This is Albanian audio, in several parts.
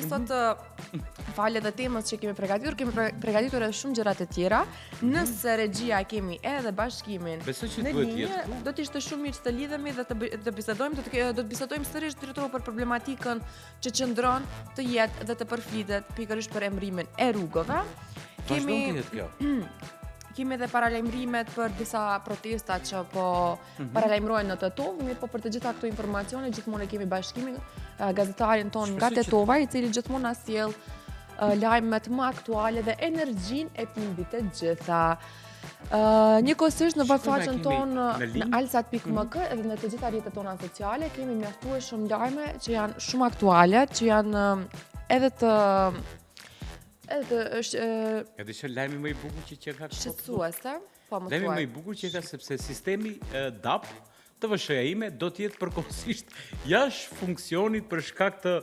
sot falë edhe temës që kemi përgatitur edhe shumë gjërat e tjera. Nëse regjia kemi edhe bashkimin në linje, do të ishte shumë mirë të lidhemi dhe të bisedojmë, do të bisedojmë sërish drejtoru për problematikën që qëndron të jetë dhe të përflitet pikërisht për emrimin e rrugëve. Kemi edhe paralajmërimet për disa protesta që po paralajmërojnë në Tetov, mirë po për të gjitha këto informacione gjithmonë e kemi bashkimin gazetarin ton nga Tetova, i cili gjithmonë na sjell lajmet më aktuale dhe energjinë e pimbit të gjitha. Njëkohësisht në faqen tonë në alsat.mk edhe në të gjitha rrjetet tona sociale kemi mjaftuar shumë lajme që janë shumë aktuale, që janë edhe të Edhe që lajmi më i bukur që ka shqetësuese, po më thuaj. Lajmi më i bukur që ka sepse sistemi DAP të VSH-ja ime do të jetë përkohësisht jashtë funksionit për shkak të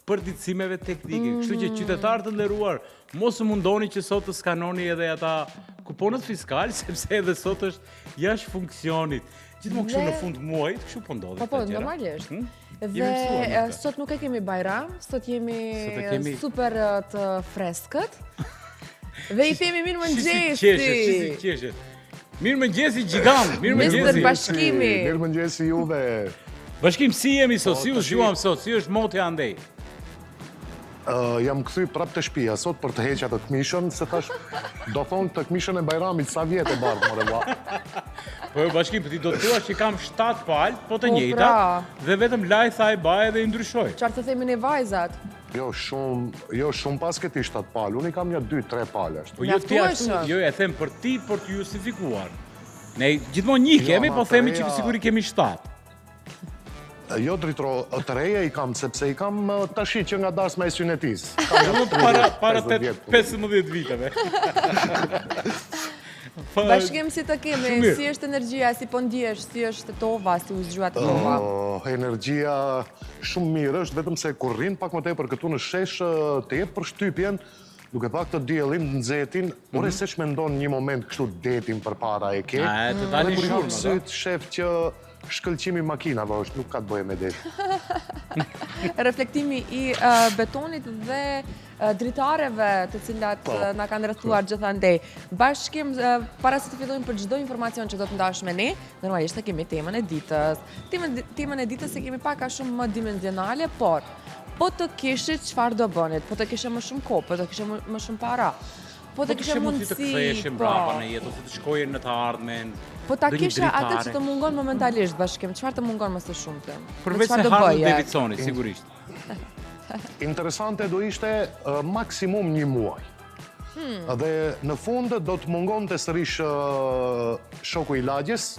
përditësimeve teknike. Kështu që qytetarët të nderuar, mos u mundoni që sot të skanoni edhe ata kuponët fiskal, sepse edhe sot është jashtë funksionit. Gjithmonë kështu në fund muajit, kështu po ndodhi. Po, normalisht. Dhe sot nuk e kemi Bajram, sot jemi super të freskët. Dhe i themi mirë mëngjesi. Mirë mëngjesi gjigant, mirë mëngjesi. Mr. Bashkimi. Mirë mëngjesi juve. Bashkim, si jemi sot, si u zgjuam sot, si është moti andej? Jam këthy prap të shtëpia sot për të heqja të këmishën, se tash do thonë të këmishën e Bajramit sa vjetë e bardhë, more vlla. Po Bashkim, ti do të thua që kam 7 palë, po të njëjta, dhe vetëm laj tha e baje dhe i ndryshoj. Çfarë të themi ne vajzat? Jo shumë pas këti 7 palë, unë i kam një 2-3 palë ashtu. Po jo ti ashtu, jo e them për ti, për të justifikuar. Ne gjithmonë një kemi, po themi që siguri kemi 7. Jo dritro, të reja i kam, sepse i kam tashi që nga dasë me e synetis. Para 15 viteve. Bashkim si të kemi, si është energjia, si po ndjesh, si është Tetova, si u zgjua Tetova? Energjia shumë mirë është, vetëm se kur rrin pak më tepër këtu në shesh të jep për shtypjen, duke pak të diellim në nxehtën, ore se ç'mendon një moment kështu detin përpara e ke. Të dalin shurmë, syt shef që shkëlqimi makinave është, nuk ka të bëjë me det. Reflektimi i betonit dhe dritareve të cilat na kanë rrethuar gjithandej. Bashkim, para se të fillojmë për çdo informacion që do të ndash me ne, normalisht kemi temën e ditës. Temën e ditës e kemi pak a shumë më dimensionale, por po të kishit çfarë do bënit, po të kishe më shumë kohë, po të kishe më shumë para. Po të kishe mundësi, të ktheheshin brapa në jetë, ose të shkojen në të ardhmen. Po ta kishe atë që të mungon momentalisht, Bashkim, çfarë të mungon më së shumti? Përveç se Harley Davidsoni, sigurisht. Interesante do ishte maksimum një muaj. Dhe në fund do të mungon të sërish shoku i lagjes,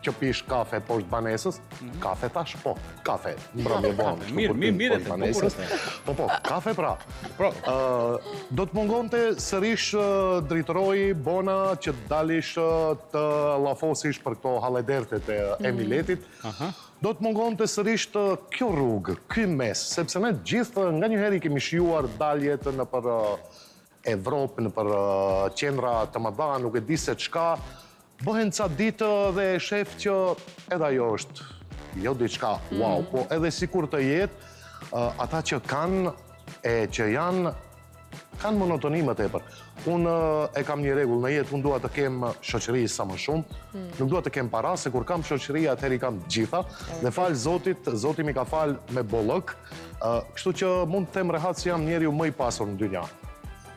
që pish kafe poshtë banesës, kafe tash, po, kafe, mbrëmje bonë. Mirë, Po, kafe pra. Do të mungon të sërish dritëroj bona që dalish të lafosish për këto haledertet e Emiletit. Do të mungon të sërish të kjo rrugë, ky mes, sepse ne gjithë nga njëheri kemi shijuar daljet në për Evropë, në për qendra të mëdha, nuk e di se çka, bëhen ca ditë dhe shef që edhe ajo është, jo diçka, wow, po edhe sikur të jetë, ata që kanë e që janë, kanë monotoni më tepër. Unë e kam një rregull në jetë, unë dua të kem shoqëri sa më shumë, nuk dua të kem para, se kur kam shoqëri atëherë i kam gjitha, dhe falë Zotit, Zoti mi ka falë me bollëk, kështu që mund të them rehat se jam njeriu më i pasur në dynja.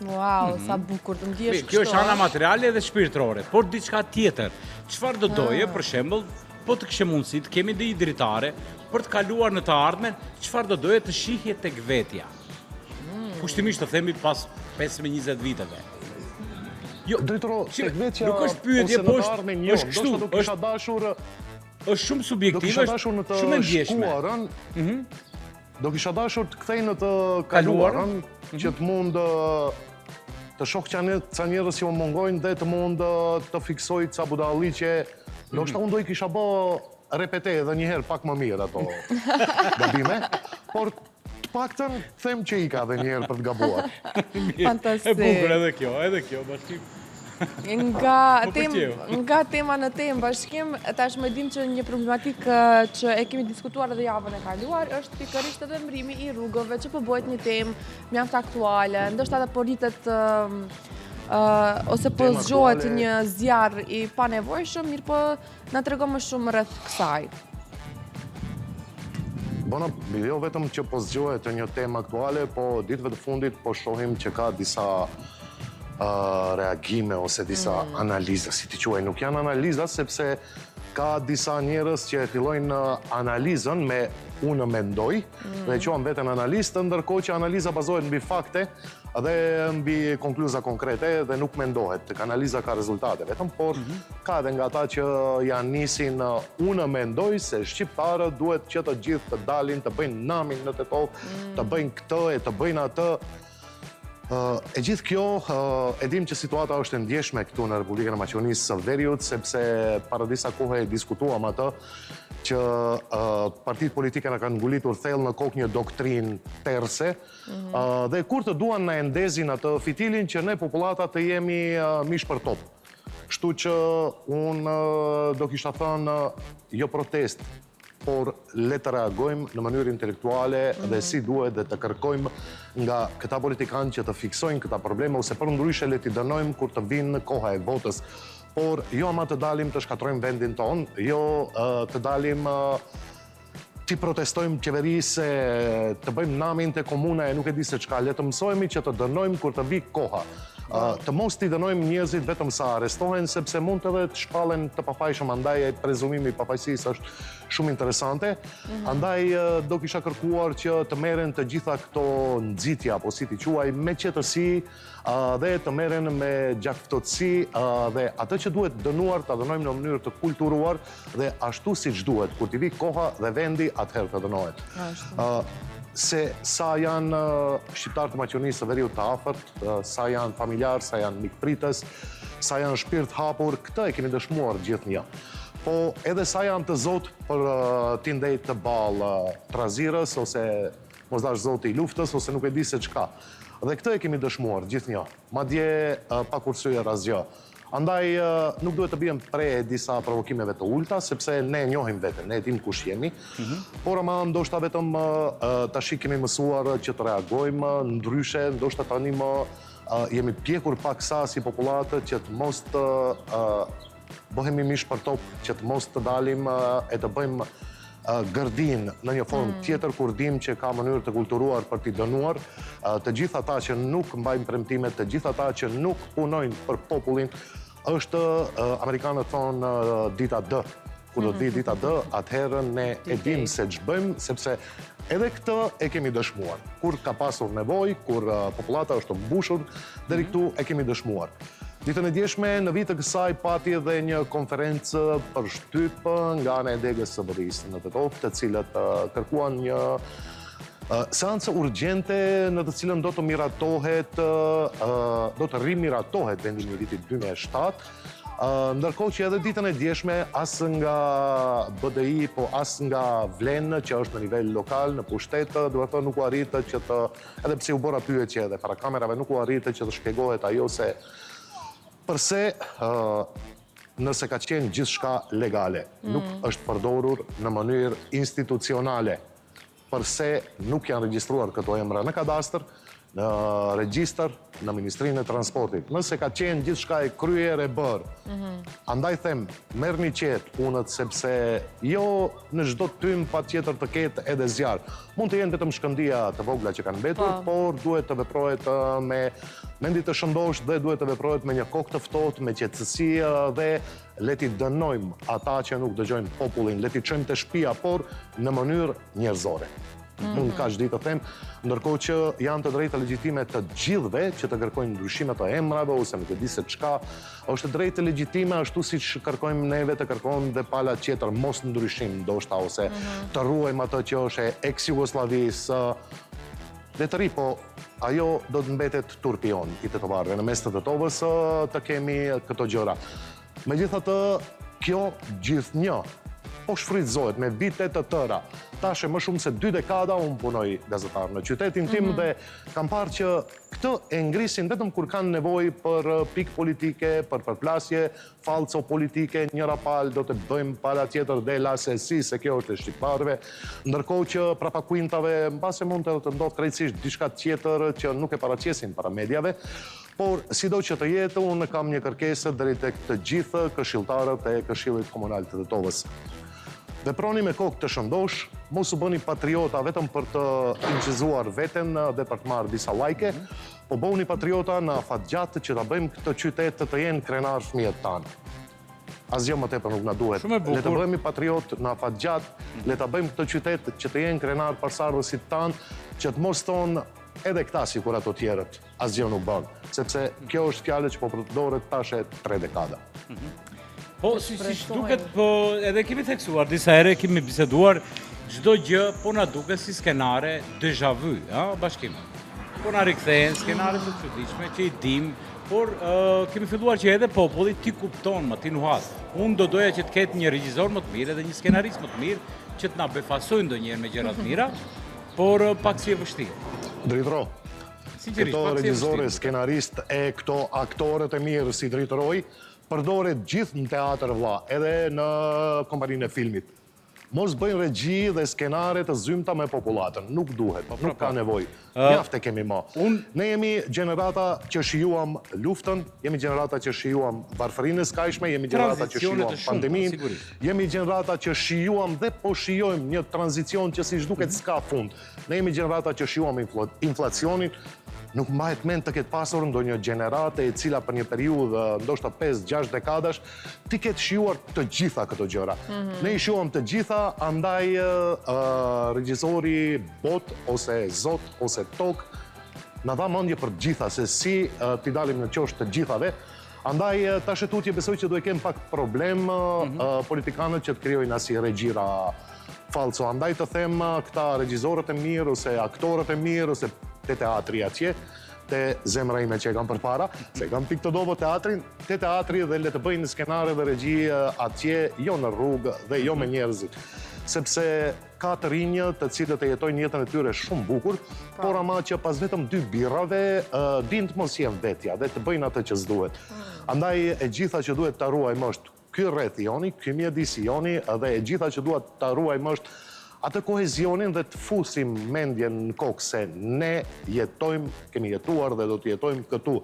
Wow, sa bukur të ndjesh kështu. Kjo është ana materiale dhe shpirtërore, por diçka tjetër. Çfarë do doje, për shembull, po të kishe mundësi të kemi dhe i dritare për të kaluar në të ardhmen, çfarë do doje të shihje tek vetja? Kushtimisht të themi pas 15-20 viteve. Jo, dritoro, tek vetja nuk është pyetje, po është kështu, është shumë subjektive, është shumë ndjeshme. Do kisha dashur të kthej në të kaluarën, që të mund të shoh ca njerëz që më mungojnë dhe të mund të fiksoj ca budalli që ndoshta unë do i kisha bë repete edhe një herë pak më mirë ato gabime, por të paktën them që i ka edhe një herë për të gabuar. Fantastik. E bukur edhe kjo, Bashkim. Nga tema në temë bashkim, tash më dim që një problematikë që e kemi diskutuar edhe javën e kaluar është pikërisht edhe mbrimi i rrugëve, që po bëhet një temë mjaft aktuale, ndoshta edhe po rritet ose po zgjohet një zjarr i panevojshëm, mirë po na tregon më shumë rreth kësaj. Bona, jo vetëm që po zgjohet një temë aktuale, po ditëve të fundit po shohim që ka disa reagime ose disa analiza, si ti quaj. Nuk janë analiza, sepse ka disa njerëz që fillojnë analizën me unë mendoj, dhe quajnë veten analistë, ndërkohë që analiza bazohet mbi fakte dhe mbi konkluza konkrete dhe nuk mendohet tek analiza ka rezultate vetëm, por ka edhe nga ata që janë nisin unë mendoj se shqiptarët duhet që të gjithë të dalin, të bëjnë namin në Tetov, të bëjnë këtë e të bëjnë atë. E gjithë kjo, e dim që situata është e ndjeshme këtu në Republikën e Maqedonisë së Veriut, sepse para disa kohe e diskutuam atë që partitë politike na kanë ngulitur thellë në kokë një doktrinë terse, dhe kur të duan na endezin atë fitilin që ne popullata të jemi mish për top. Kështu që unë do kisha thënë jo protest, por le të reagojmë në mënyrë intelektuale dhe si duhet dhe të kërkojmë nga këta politikanë që të fiksojnë këta probleme, ose për ndryshe le t'i dënojmë kur të vinë koha e votës. Por jo ama të dalim të shkatrojmë vendin tonë, jo të dalim t'i protestojmë qeveri se të bëjmë namin të komuna e nuk e di se çka, le të mësojmë që të dënojmë kur të vi koha. Të mos t'i dënojmë njerëzit vetëm sa arrestohen, sepse mund edhe të shpallen të pafajshëm, andaj prezumimi i pafajësisë është shumë interesante. Andaj do kisha kërkuar që të merren të gjitha këto nxitja, apo si t'i quaj, me qetësi dhe të merren me gjakftotësi dhe atë që duhet dënuar, ta dënojmë në mënyrë të kulturuar dhe ashtu siç duhet. Kur t'i vi koha dhe vendi, atëherë të dënohet. Se sa janë shqiptarë të Maqedonisë së Veriut të afërt, sa janë familjarë, sa janë mikpritës, sa janë shpirt hapur, këtë e kemi dëshmuar gjithnjë. Po edhe sa janë të zotë për t'i ndejt të ballë trazirës, ose mos dash zoti i luftës, ose nuk e di se çka. Dhe këtë e kemi dëshmuar gjithnjë, madje pa kursyer asgjë. Andaj nuk duhet të bijem pre disa provokimeve të ulta, sepse ne njohim veten, ne dim kush jemi, por ama ndoshta vetëm tash kemi mësuar që të reagojmë ndryshe, ndoshta tani më jemi pjekur paksa si populatë që të mos të bëhemi mish për top, që të mos të dalim e të bëjmë gërdin në një formë tjetër kur dim që ka mënyrë të kulturuar për t'i dënuar të gjithë ata që nuk mbajnë premtimet, të gjithë ata që nuk punojnë për popullin. Është amerikanët thonë dita D. Kur do të vi dita D, atëherë ne e dim se ç'bëjmë, sepse edhe këtë e kemi dëshmuar. Kur ka pasur nevojë, kur popullata është mbushur, deri këtu e kemi dëshmuar. Ditën e djeshme, në vit të kësaj pati edhe një konferencë për shtyp nga ana e degës së BRI-së në Tetov, të cilët kërkuan një seancë urgjente në të cilën do të miratohet, do të rimiratohet vendimi i vitit 2007, ndërkohë që edhe ditën e djeshme as nga BDI, po as nga Vlen, që është në nivel lokal, në pushtet, duhet të thënë nuk u arritë që të, edhe pse u bëra pyetje edhe para kamerave, nuk u arritë që të shpjegohet ajo se përse nëse ka qenë gjithçka legale, nuk është përdorur në mënyrë institucionale, përse nuk janë regjistruar këto emra në kadastër, në regjistër, në Ministrinë e Transportit. Nëse ka qenë gjithçka e kryer e bërë, andaj them, merrni qetë punët, sepse jo në çdo tym patjetër të ketë edhe zjarr. Mund të jenë vetëm shkëndija të vogla që kanë mbetur, por duhet të veprohet me mendi të shëndosh dhe duhet të veprohet me një kokë të ftohtë, me qetësi dhe le t'i dënojmë ata që nuk dëgjojnë popullin, le t'i çojmë te shtëpia, por në mënyrë njerëzore. Mund kaq ditë të them, ndërkohë që janë të drejta legjitime të gjithëve që të kërkojnë ndryshime të emrave ose nuk e di se çka, është drejtë legjitime ashtu siç kërkojmë neve të kërkojmë dhe pala tjetër mos ndryshim ndoshta ose të ruajmë atë që është e eks-Jugosllavisë. Dhe të ri, po ajo do të mbetet turpion i tetovarëve. Në mes të Tetovës të kemi këto gjëra. Megjithatë, kjo gjithnjë po shfrytëzohet me vite të tëra tashe më shumë se 2 dekada unë punoj gazetar në qytetin tim dhe kam parë që këtë e ngrisin vetëm kur kanë nevojë për pikë politike, për përplasje, falco politike, njëra palë do të bëjmë para tjetër dela se kjo është e shqiptarëve, ndërkohë që prapakuintave mbase mund të ndodhë krejtësisht diçka tjetër që nuk e paraqesin para mediave, por sido që të jetë, unë kam një kërkesë drejt tek të gjithë këshilltarët e Këshillit Komunal të Tetovës. Veproni me kokë të shëndosh, mos u bëni patriota vetëm për të incizuar veten dhe për të marrë disa like, po bëuni patriota në afatgjatë që ta bëjmë këtë qytet të jenë krenar fëmijët tanë. Asgjë më tepër nuk na duhet. Le të bëhemi patriot në afatgjatë, le ta bëjmë këtë qytet që të jenë krenar pasardhësit tanë, që të mos thonë edhe këta si kur ato tjerët, asgjë nuk bën, sepse kjo është fjalë që po përdoret tash 3 dekada. Po, si duket, po edhe kemi theksuar, disa ere kemi biseduar, çdo gjë po na duket si skenare déjà vu, bashkim. Po na rikthehen skenare të çuditshme që i dim, por kemi filluar që edhe populli ti kupton më, ti nuhat. Unë do doja që të ketë një regjisor më të mirë edhe një skenarist më të mirë që të na befasojnë ndonjëherë me gjëra të mira, por pak si e vështirë. Dritro, këto regjizore, skenarist e këto aktorët e mirë si Dritroj, përdoret gjithë në teatr vlla, edhe në kompaninë e filmit. Mos bëjnë regji dhe skenare të zymta me popullatën, nuk duhet, nuk ka nevojë. Mjaft e kemi më. Ne jemi gjenerata që shijuam luftën, jemi gjenerata që shijuam varfërinë e skajshme, jemi gjenerata që shijuam pandeminë, jemi gjenerata që shijuam dhe po shijojmë një tranzicion që siç duket s'ka fund. Ne jemi gjenerata që shijuam inflacionin. Nuk mbahet mend të ketë pasur ndonjë gjenerate e cila për një periudhë, ndoshta 5-6 dekadash, ti ketë shijuar të gjitha këto gjëra. Ne i shijuam të gjitha, andaj regjisori bot, ose zot, ose tok, na dha mendje për gjitha, se si t'i dalim në qosht të gjithave. Andaj tash tutje besoj që do e kem pak problem politikanët që të krijojnë asnjë regjira falso. Andaj të them këta regjisorët e mirë, ose aktorët e mirë, ose te teatri atje, te zemra ime që e kam përpara, se kam pikë të dobo teatrin, te teatri dhe le të bëjnë skenare dhe regji atje, jo në rrugë dhe jo me njerëzit. Sepse ka të rinjë të cilët e jetojnë jetën e tyre shumë bukur, por ama që pas vetëm 2 birrave, din të mos jenë vetja dhe të bëjnë atë që s'duhet. Andaj e gjitha që duhet të ruajmë është ky rreth joni, ky mjedisi joni, dhe e gjitha që duhet të ruajmë është atë kohezionin dhe të fusim mendjen në kokë se ne jetojmë, kemi jetuar dhe do të jetojmë këtu.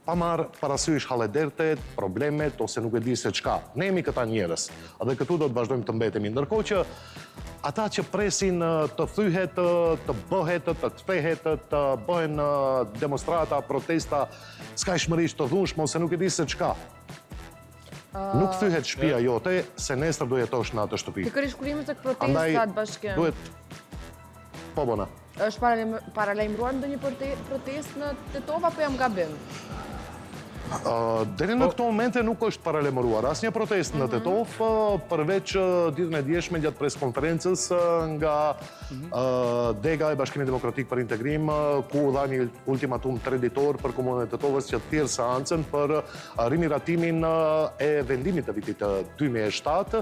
Pa marrë parasysh haledertet, problemet, ose nuk e di se çka. Ne jemi këta njerëz, dhe këtu do të vazhdojmë të mbetemi. Ndërkohë që ata që presin të thyhet, të bëhet, të kthehet, të bëhen demonstrata, protesta, skajshmërisht të dhunshme, ose nuk e di se çka. Nuk thyhet shtëpia jote, se nesër do jetosh në atë shtëpi. Pikërisht kur jemi tek protestat bashkë. Duhet... Po, bona. Është paralajmëruar ndonjë protestë në Tetova, apo jam gabim? Deri në këto momente nuk është paralajmëruar asnjë protestë në Tetov, përveç ditën e djeshme gjatë preskonferencës nga Dega e Bashkimit Demokratik për Integrim, ku dha një ultimatum treditor për komunën e Tetovës që të thirrë seancën për rimiratimin e vendimit të vitit 2007,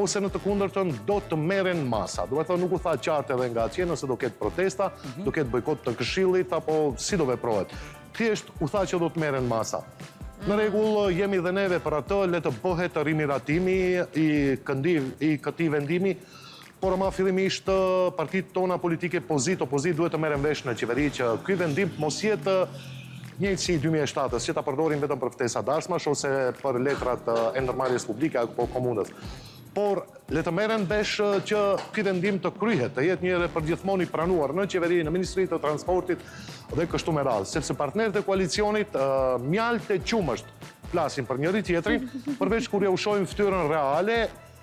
ose në të kundërtën do të merren masa. Do të thonë nuk u tha qartë edhe nga atje nëse do ketë protesta, do ketë bojkot të Këshillit apo si do veprohet. Thjesht u tha që do të merren masa. Në rregull, jemi dhe neve për atë, le të bëhet rimiratimi i këtij vendimi, por ama fillimisht partitë tona politike opozit duhet të merren vesh në qeveri që ky vendim mos jetë njëjtë si 2007-s, që ta përdorin vetëm për ftesa dasmash ose për letrat e ndërmarrjes publike apo komunës. Por le të merren vesh që ky vendim të kryhet, të jetë një përgjithmonë i pranuar në qeveri, në Ministrinë të Transportit dhe kështu me radhë, sepse partnerët e koalicionit mjaft e qumësht flasin për njëri tjetrin, përveç kur ja ushojmë fytyrën reale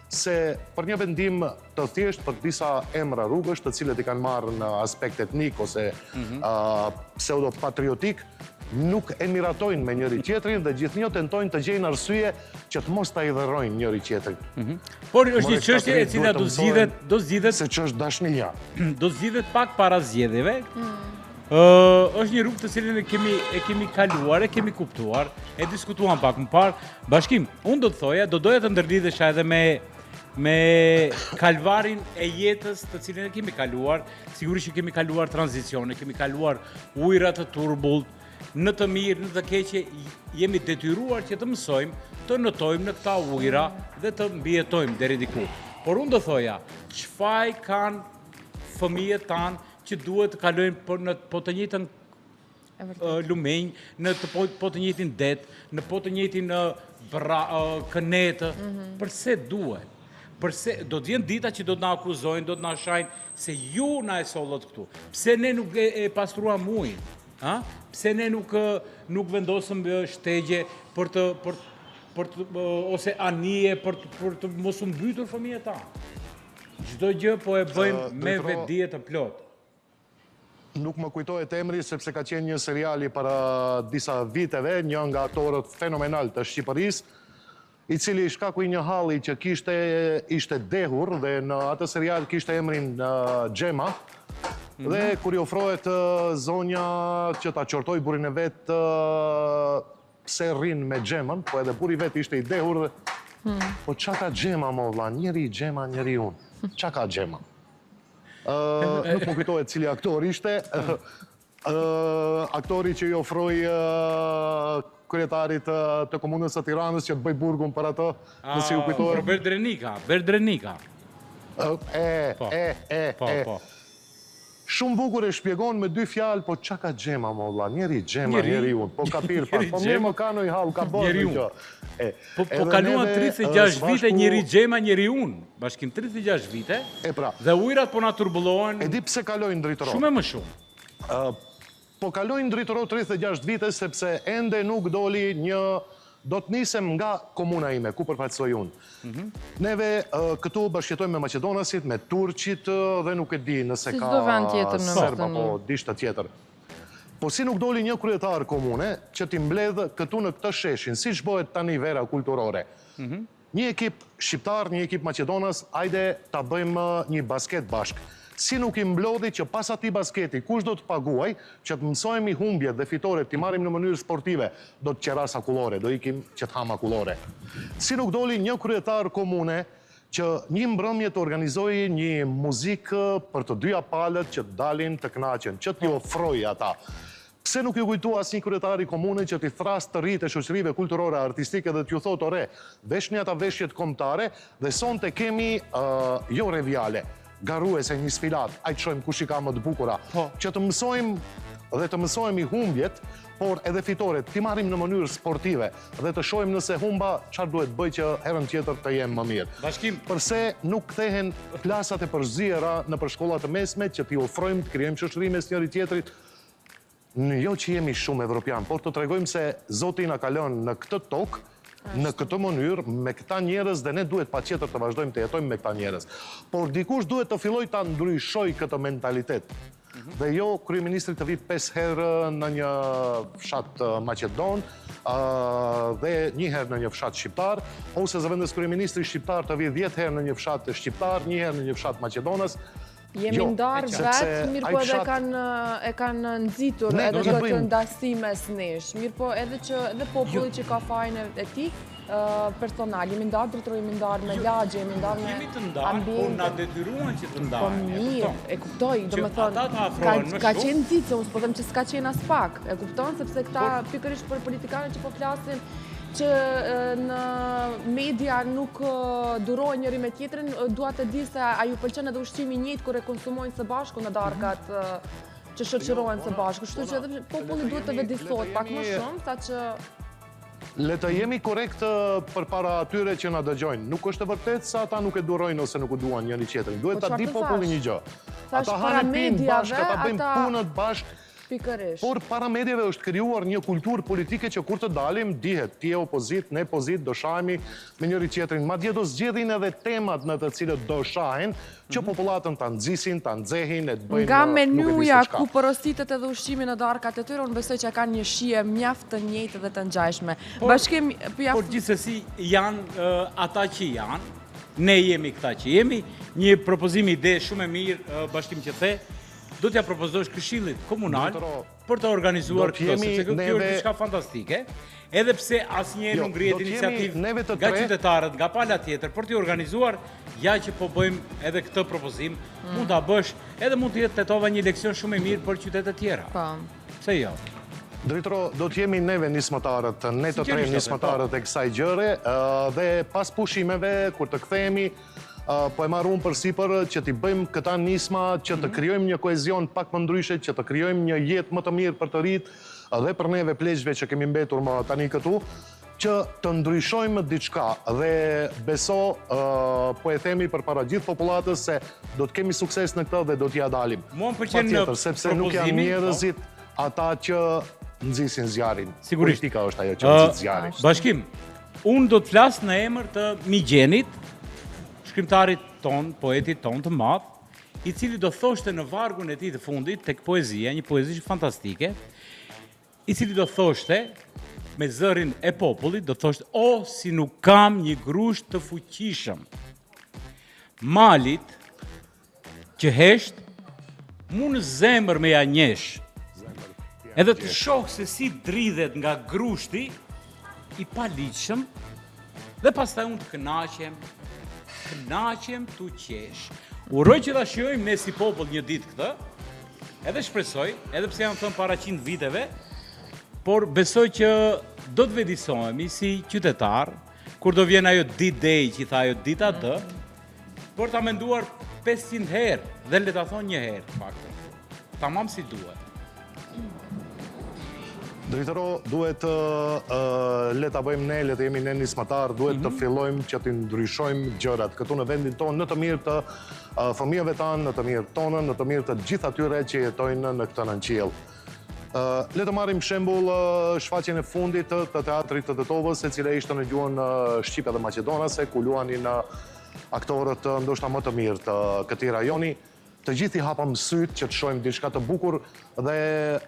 se për një vendim të thjesht për disa emra rrugësh, të cilët i kanë marrë në aspekt etnik ose pseudo-patriotik, nuk e miratojnë me njëri tjetrin dhe gjithnjë tentojnë të gjejnë arsye që të mos ta idherojnë njëri tjetrin. Por është një çështje e cila do zgjidhet se ç'është dashnëria. Do zgjidhet pak para zgjedhjeve. Është një rrugë të cilën e kemi kaluar, e kemi kuptuar, e diskutuam pak më parë. Bashkim, unë do të thoja, do doja të ndërlidhesha edhe me me kalvarin e jetës të cilën e kemi kaluar, sigurisht që kemi kaluar tranzicione, kemi kaluar ujëra të turbullt, në të mirë, në të keqe, jemi detyruar që të mësojmë, të notojmë në këta ujëra dhe të mbijetojmë deri diku. Por unë do thoja, çfarë kanë fëmijët tanë që duhet të kalojnë po të njëjtën lumenj, në po të njëjtin det, në po të njëjtin kënetë, përse duhet? Përse do të vjen dita që do të na akuzojnë, do të na shajnë se ju na e sollët këtu. Pse ne nuk e pastruam ujin? Pse ne nuk vendosëm shtegje ose anije për të mos u mbytur fëmijët tanë? Çdo gjë po e bëjmë me vetdije të plot. Nuk më kujtohet emri, sepse ka qenë një seriali para disa viteve, një nga aktorët fenomenal të Shqipërisë, i cili shkaku i një halli që ishte dehur dhe në atë serial kishte emrin Xhema, dhe kur i ofrohet zonja që ta qortoj burrin e vet pse rrin me Xhemën, po edhe burri vet ishte i dehur, po qa ka Xhema mo vlla, njeri Xhema, njeri unë, qa ka Xhema? Nuk më kujtohet cili aktor ishte, aktori që i ofroi kryetarit të komunës së Tiranës që të bëj burgun për atë, nësi u kujtohet. Berdrenika. Po. Shumë bukur e shpjegon me dy fjalë, po qa ka Xhema mo vlla, njeri Xhema, njeri unë, po ka pirë pak, po mirë më ka në i hall, ka bërë në kjo. Po kaluan 36 vite njeri Xhema, njeri unë, bashkim 36 vite, dhe ujrat po na turbullohen. E di pse kalojnë drejtëro. Shumë e më shumë. Po kalojnë drejtëro 36 vite, sepse ende nuk doli një... Do të nisem nga komuna ime, ku përfaqësoj unë. Neve këtu bashkëjetojmë me Maqedonasit, me Turqit, dhe nuk e di nëse ka serba, po dishtë tjetër. Po si nuk doli një kryetar komune që t'i mbledhë këtu në këtë sheshin, si shbohet tani vera kulturore. Një ekip shqiptar, një ekip Maqedonas, ajde ta bëjmë një basket bashkë. Si nuk i mblodhi që pas ati basketi, kush do të paguaj, që të mësojmë i humbjet dhe fitoret, t'i marim në mënyrë sportive, do të qeras akullore, do ikim që të ham akullore. Si nuk doli një kryetar komune që një mbrëmje të organizoi një muzikë për të dyja palët që dalin të knaqen, që t'i ofroj ata. Pse nuk ju kujtu as një kryetari komune që t'i thras të rritë e shoqërive kulturore, artistike dhe t'ju thot ore, veshni ata veshjet kombëtare dhe sonte kemi jo revjale, garuese një sfilat, ajtë shojmë kush i ka më të bukura, që të mësojmë dhe të mësojmë i humbjet, por edhe fitoret, t'i marim në mënyrë sportive dhe të shojmë nëse humba çfarë duhet bëj që herën tjetër të jemë më mirë. Bashkim. Përse nuk kthehen klasat e përzierë në përshkollat të mesme që t'i ofrojmë, të krijojmë shoqëri mes njëri tjetrit, jo që jemi shumë evropian, por të tregojmë se Zoti na ka lënë në këtë tokë, në këtë mënyrë, me këta njerëz, dhe ne duhet patjetër të vazhdojmë të jetojmë me këta njerëz. Por dikush duhet të filloj ta ndryshoj këtë mentalitet. Dhe jo kryeministri të vi 5 herë në një fshat Maqedon, dhe një herë në një fshat shqiptar, ose zëvendës kryeministri shqiptar të vi 10 herë në një fshat shqiptar, një herë në një fshat Maqedonas. Jemi ndarë vetë, mirë po edhe e kanë nëzitur edhe këtë ndasime s'nesh. Mirë po edhe që edhe populli që ka fajnë e ti personal, jemi ndarë drejtëroj, jemi ndarë me lagje, jemi ndarë me ambjente. Jemi të ndarë, por na detyruan që të ndarë. Po mirë, e kuptoj, do më thonë, ka qenë nëzitë, se unë s'po them që s'ka qenë as pak, e kupton, sepse këta pikërisht për politikanë që po flasin, që në media nuk durojnë njëri me tjetrin, dua të di se a ju pëlqen edhe ushqimi njëjtë kur e konsumojnë së bashku në darkat që shoqërohen së bashku. Kështu që edhe populli duhet të vëdësohet pak më shumë, sa që... Le të jemi korekt përpara atyre që na dëgjojnë. Nuk është e vërtet se ata nuk e durojnë ose nuk e duan njëri tjetrin. Duhet ta di populli një gjë. Ata hanë pinë bashkë, ata bëjnë punët bashkë. Por para medjeve është krijuar një kulturë politike që kur të dalim, dihet, ti e opozit, ne pozit, do shahemi me njëri tjetrin. Madje do zgjedhin edhe temat në të cilët do shahen, që popullatën ta nxisin, ta nxehin, e të bëjnë nga menuja ku porositet edhe ushqimi në darkat e tyre, unë besoj që kanë një shije mjaft të njëjtë dhe të ngjashme. Bashkim por gjithsesi janë ata që janë, ne jemi këta që jemi, një propozim ide shumë e mirë, Bashkim që the, do t'ja propozosh Këshillit Komunal për të organizuar këtë, sepse kjo është diçka fantastike, edhe pse asnjëherë nuk ngrihet iniciativë nga qytetarët, nga pala tjetër për t'i organizuar, ja që po bëjmë edhe këtë propozim, mund ta bësh, edhe mund të jetë tetova një leksion shumë e mirë për qytete tjera. Po. Pse jo? Drejtoro, do t'jemi neve nismëtarët, ne të tre nismëtarët e kësaj gjëre, dhe pas pushimeve, kur të kthehemi, po e marrun për sipër që t'i bëjmë këta nisma, që të krijojmë një kohezion pak më ndryshe, që të krijojmë një jetë më të mirë për të rit, dhe për neve pleqve që kemi mbetur më tani këtu, që të ndryshojmë diçka dhe beso, po e themi për para gjithë popullatës se do të kemi sukses në këtë dhe do t'ja dalim. Patjetër, sepse nuk janë njerëzit ata që nxisin zjarin. Sigurisht. Politika është ajo që nxit zjarin. Bashkim, unë do të flas në emër të Migjenit, shkrimtarit ton, poetit ton të madh, i cili do thoshte në vargun e tij të fundit tek poezia, një poezi fantastike, i cili do thoshte me zërin e popullit, do thoshte: "O, si nuk kam një grusht të fuqishëm, malit që hesht, mu në zemër me ja njesh, edhe të shoh se si dridhet nga grushti i paligjshëm, dhe pastaj unë të kënaqem t'u qesh." Uroj që ta shijojmë ne si popull një ditë këtë, edhe shpresoj, edhe pse janë thënë para 100 viteve, por besoj që do të vedisohemi si qytetar, kur do vjen ajo D-Day që i tha ajo dita D, por ta menduar 500 herë, dhe le ta thonë një herë, faktë. Tamam si duhet. Drejtoro, duhet le ta bëjmë ne, le të jemi ne nismatar, duhet të fillojmë që të ndryshojmë gjërat këtu në vendin tonë, në të mirë të fëmijëve tanë, në të mirë tonën, në të mirë të gjithë atyre që jetojnë në këtë nënqiell. Le të marrim shembull shfaqjen e fundit të teatrit të Tetovës, e cila ishte në gjuhën shqipe dhe maqedonase, ku luanin aktorët ndoshta më të mirë të këtij rajoni. Të gjithi hapëm syt që të shohim diçka të bukur dhe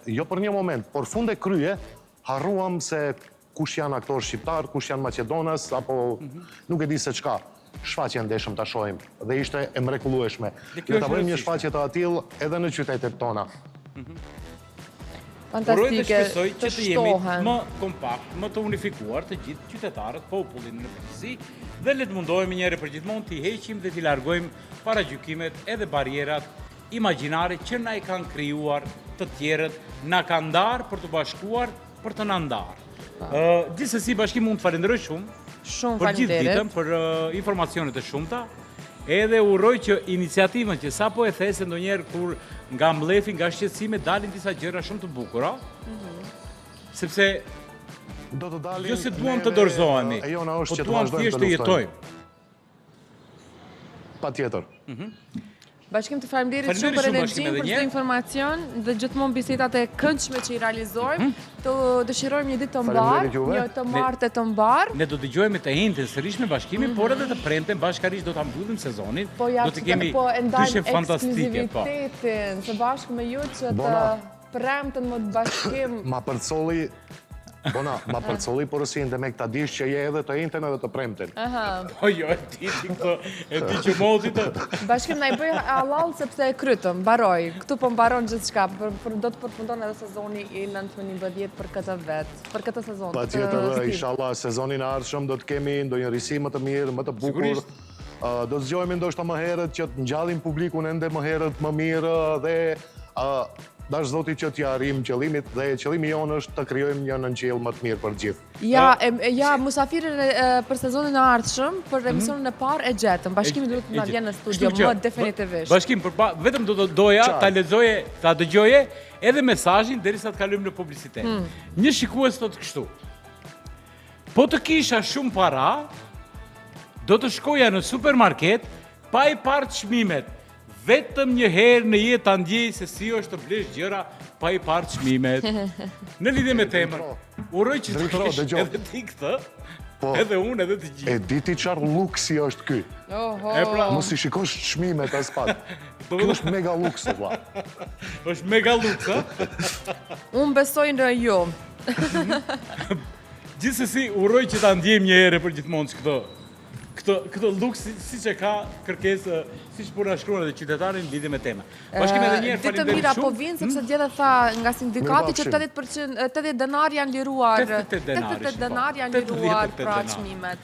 jo për një moment, por funde krye, harruam se kush janë aktorë shqiptar, kush janë maqedonas, apo nuk e di se çka. Shfaqje ndeshëm ta shohim dhe ishte e mrekullueshme. Le ta bëjmë një shfaqje të atill edhe në qytetet tona. Fantastike, që të jemi më kompakt, më të unifikuar të gjithë qytetarët, popullin në përgjithësi, dhe le të mundohemi njëherë për gjithmonë t'i heqim dhe t'i largojmë paragjykimet edhe barierat imagjinare që na i kanë krijuar të tjerët, na kanë ndarë për të bashkuar, për të na ndarë. Gjithsesi, Bashkim, mund të falenderoj shumë për gjithë ditën, për informacionet e shumta, edhe uroj që iniciativën që sapo e thesë ndonjëherë kur nga mblefi, nga shqetësime, dalin disa gjëra shumë të bukura, sepse jo se duam të dorëzohemi, po duam thjesht të jetojmë. Patjetër. Bashkim, të faleminderit shumë për energjinë, për çdo informacion dhe gjithmonë bisedat e këndshme që i realizojmë. Të dëshirojmë një ditë të mbarë, një të martë të mbarë. Ne do të dëgjojmë të njëjtën sërish me Bashkimin, por edhe të premten bashkërisht do ta mbyllim sezonin. Do të kemi dyshe fantastike, po. Ekskluzivitetin së bashku me ju që të premten më të Bashkim. Ma përcolli Bona, ma përcolli porosin dhe me këta dish që je edhe të njëjtën edhe të premten. Po jo, e ti që moti të... Bashkim, na i bëj halal sepse e krytëm, baroj. Këtu po mbaron gjithë shka, do të përfundon edhe sezoni i 19-20 për këtë vetë, për këtë sezon. Pa tjetër, inshallah, sezonin e ardhshëm do të kemi ndonjë risi më të mirë, më të bukur. Do të zgjojmë ndoshta më herët që të ngjallim publikun ende më herët më mirë dhe dash Zoti që t'ja arrijmë qëllimit dhe qëllimi jonë është të krijojmë një nënqiell më të mirë për gjithë. Ja, musafirën për sezonin e ardhshëm, për emisionin e parë e gjetëm. Bashkimi duhet të na vjen në studio më definitivisht. Bashkim, vetëm do doja ta lexoje, ta dëgjoje edhe mesazhin derisa të kalojmë në publicitet. Një shikues thotë kështu: po të kisha shumë para, do të shkoja në supermarket pa i parë çmimet. Vetëm një herë në jetë ta ndjej se si është të blesh gjëra pa i parë çmimet. Në lidhje me temën, uroj që të kesh edhe ti këtë, edhe unë edhe të gjithë. E di ti çfarë luksi është ky? Mos i shikosh çmimet as pak. Ky është mega luks, valla. Është mega luks, ha? Unë besoj në ju. Gjithsesi, uroj që ta ndjejmë një herë për gjithmonë këtë këtë luk si që ka kërkesë, si që puna shkruan edhe qytetarin në lidhje me tema. Bashkim edhe njerë, Ditë mira po vinë, sepse djede tha nga sindikati që 80 denar janë liruar. 88 denar janë liruar pra çmimet.